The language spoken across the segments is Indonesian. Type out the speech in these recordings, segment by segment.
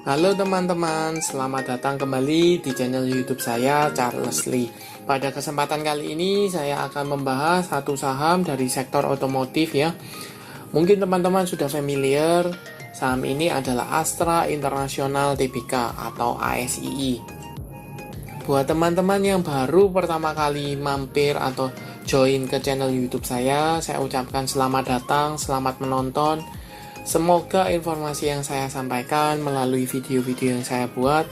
Halo teman-teman, selamat datang kembali di channel YouTube saya, Charles Lee. Pada kesempatan kali ini saya akan membahas satu saham dari sektor otomotif ya. Mungkin teman-teman sudah familiar, saham ini adalah Astra International Tbk atau ASII. Buat teman-teman yang baru pertama kali mampir atau join ke channel YouTube saya ucapkan selamat datang, selamat menonton. Semoga informasi yang saya sampaikan melalui video-video yang saya buat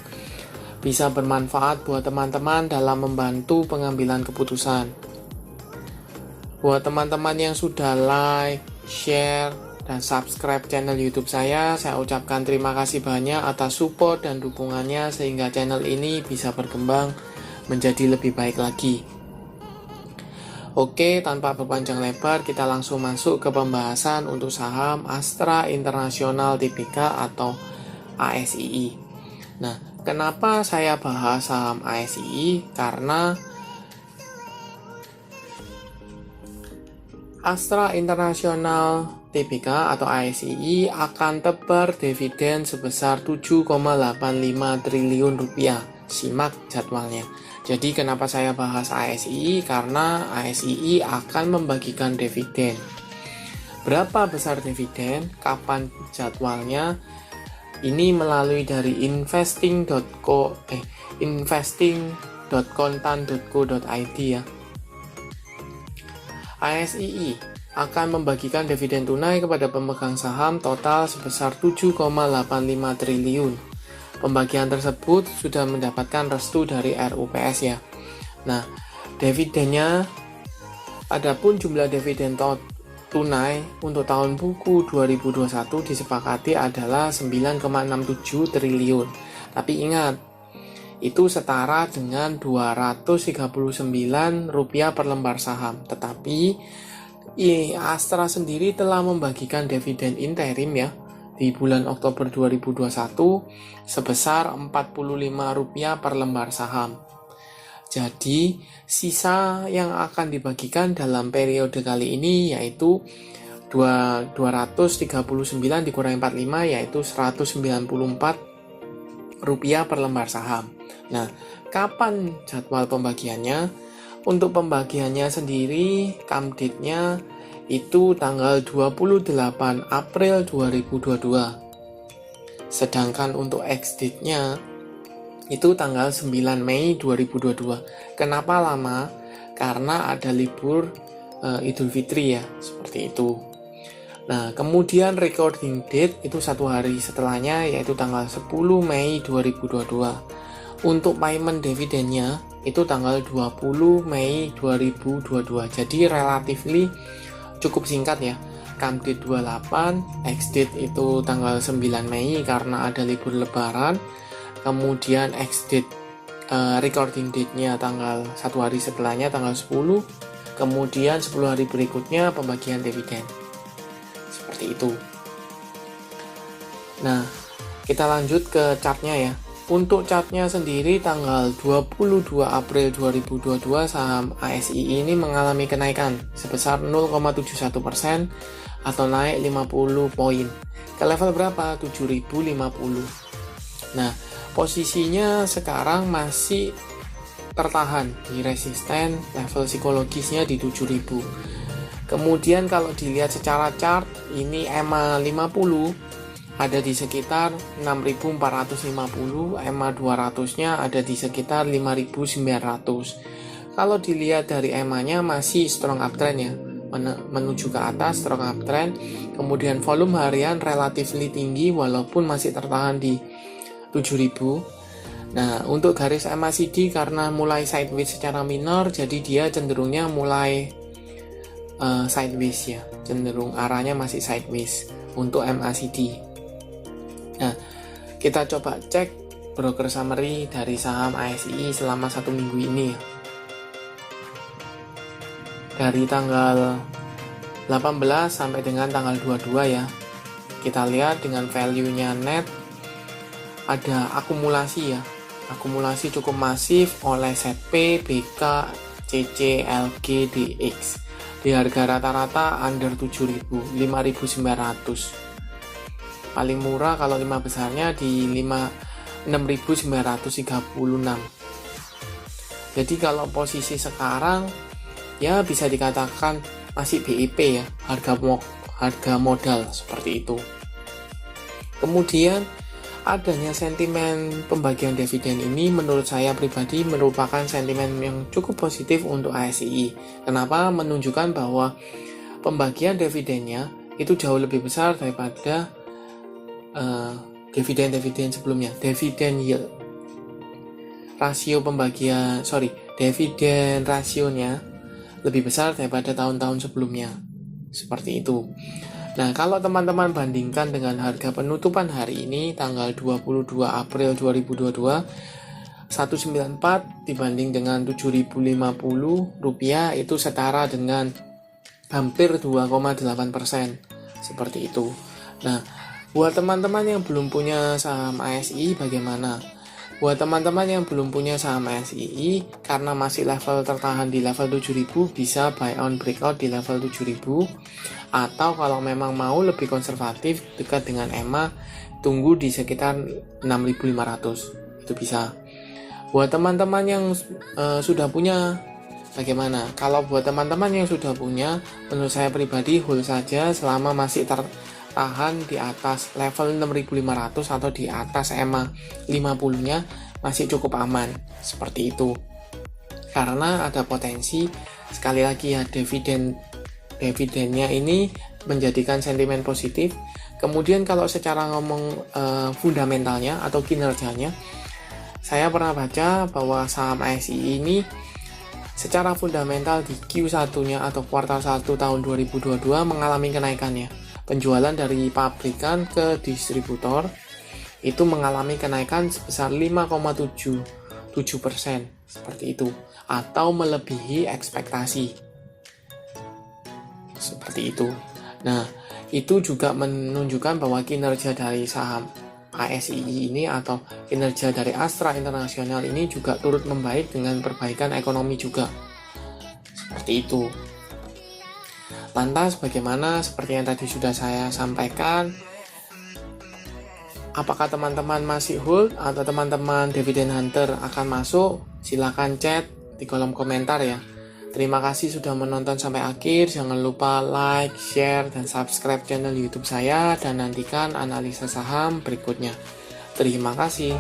bisa bermanfaat buat teman-teman dalam membantu pengambilan keputusan. Buat teman-teman yang sudah like, share, dan subscribe channel YouTube saya ucapkan terima kasih banyak atas support dan dukungannya sehingga channel ini bisa berkembang menjadi lebih baik lagi. Oke, tanpa berpanjang lebar, kita langsung masuk ke pembahasan untuk saham Astra International Tbk atau ASII. Nah, kenapa saya bahas saham ASII? Karena Astra International Tbk atau ASII akan tebar dividen sebesar 7,85 triliun rupiah. Simak jadwalnya. Jadi kenapa saya bahas ASII? Karena ASII akan membagikan dividen. Berapa besar dividen? Kapan jadwalnya? Ini melalui dari investing.kontan.co.id ya. ASII akan membagikan dividen tunai kepada pemegang saham total sebesar 7,85 triliun. Pembagian tersebut sudah mendapatkan restu dari RUPS ya. Nah, dividennya, adapun jumlah dividen tunai untuk tahun buku 2021 disepakati adalah 9,67 triliun. Tapi ingat, itu setara dengan Rp239 per lembar saham. Tetapi Astra sendiri telah membagikan dividen interim ya di bulan Oktober 2021 sebesar Rp45 per lembar saham. Jadi, sisa yang akan dibagikan dalam periode kali ini yaitu 239 dikurangi 45 yaitu Rp194 per lembar saham. Nah, kapan jadwal pembagiannya? Untuk pembagiannya sendiri, come date-nya itu tanggal 28 April 2022. Sedangkan untuk ex-date-nya itu tanggal 9 Mei 2022. Kenapa lama? Karena ada libur Idul Fitri ya, seperti itu. Nah, kemudian recording date itu satu hari setelahnya yaitu tanggal 10 Mei 2022. Untuk payment dividennya itu tanggal 20 Mei 2022. Jadi relatively cukup singkat ya. Come date 28, ex date itu tanggal 9 Mei karena ada libur lebaran. Kemudian ex date recording date-nya tanggal 1 hari setelahnya tanggal 10. Kemudian 10 hari berikutnya pembagian dividen. Seperti itu. Nah, kita lanjut ke chartnya ya. Untuk chartnya sendiri tanggal 22 April 2022 saham ASII ini mengalami kenaikan sebesar 0,71% atau naik 50 poin. Ke level berapa? 7.050. Nah, posisinya sekarang masih tertahan di resisten, level psikologisnya di 7.000. Kemudian kalau dilihat secara chart, ini EMA 50 ada di sekitar 6.450, EMA 200-nya ada di sekitar 5.900. Kalau dilihat dari EMA-nya masih strong uptrend ya, menuju ke atas strong uptrend. Kemudian volume harian relatively tinggi walaupun masih tertahan di 7.000. Nah, untuk garis MACD karena mulai sideways secara minor, jadi dia cenderungnya mulai sideways ya, cenderung arahnya masih sideways untuk MACD. Nah, kita coba cek broker summary dari saham ASII selama 1 minggu ini. Dari tanggal 18 sampai dengan tanggal 22 ya. Kita lihat dengan value-nya net ada akumulasi ya. Akumulasi cukup masif oleh ZP, BK, CC, LG, DX. Di harga rata-rata under 7.000, 5.900. paling murah kalau 5 besarnya di 6.936. Jadi kalau posisi sekarang ya bisa dikatakan masih BIP ya, harga modal seperti itu. Kemudian adanya sentimen pembagian dividen ini menurut saya pribadi merupakan sentimen yang cukup positif untuk ASII. Kenapa? Menunjukkan bahwa pembagian dividennya itu jauh lebih besar daripada dividen sebelumnya. Dividen yield dividen rasionya lebih besar daripada tahun-tahun sebelumnya. Seperti itu. Nah, kalau teman-teman bandingkan dengan harga penutupan hari ini tanggal 22 April 2022, 194 dibanding dengan 7.050 rupiah itu setara dengan hampir 2,8%. Seperti itu. Nah, buat teman-teman yang belum punya saham ASI bagaimana? Buat teman-teman yang belum punya saham ASII karena masih level tertahan di level 7.000 bisa buy on breakout di level 7.000, atau kalau memang mau lebih konservatif dekat dengan EMA tunggu di sekitar 6.500 itu bisa. Buat teman-teman yang sudah punya bagaimana? Kalau buat teman-teman yang sudah punya, menurut saya pribadi hold saja selama masih tahan di atas level 6.500 atau di atas EMA 50-nya masih cukup aman seperti itu, karena ada potensi sekali lagi ya dividennya ini menjadikan sentimen positif. Kemudian kalau secara ngomong fundamentalnya atau kinerjanya, saya pernah baca bahwa saham ASI ini secara fundamental di Q1-nya atau kuartal 1 tahun 2022 mengalami kenaikannya. Penjualan dari pabrikan ke distributor itu mengalami kenaikan sebesar 5,77% seperti itu, atau melebihi ekspektasi seperti itu. Nah, itu juga menunjukkan bahwa kinerja dari saham ASII ini atau kinerja dari Astra Internasional ini juga turut membaik dengan perbaikan ekonomi juga seperti itu. Lantas bagaimana? Seperti yang tadi sudah saya sampaikan, apakah teman-teman masih hold atau teman-teman dividend hunter akan masuk? Silahkan chat di kolom komentar ya. Terima kasih sudah menonton sampai akhir. Jangan lupa like, share, dan subscribe channel YouTube saya, dan nantikan analisa saham berikutnya. Terima kasih.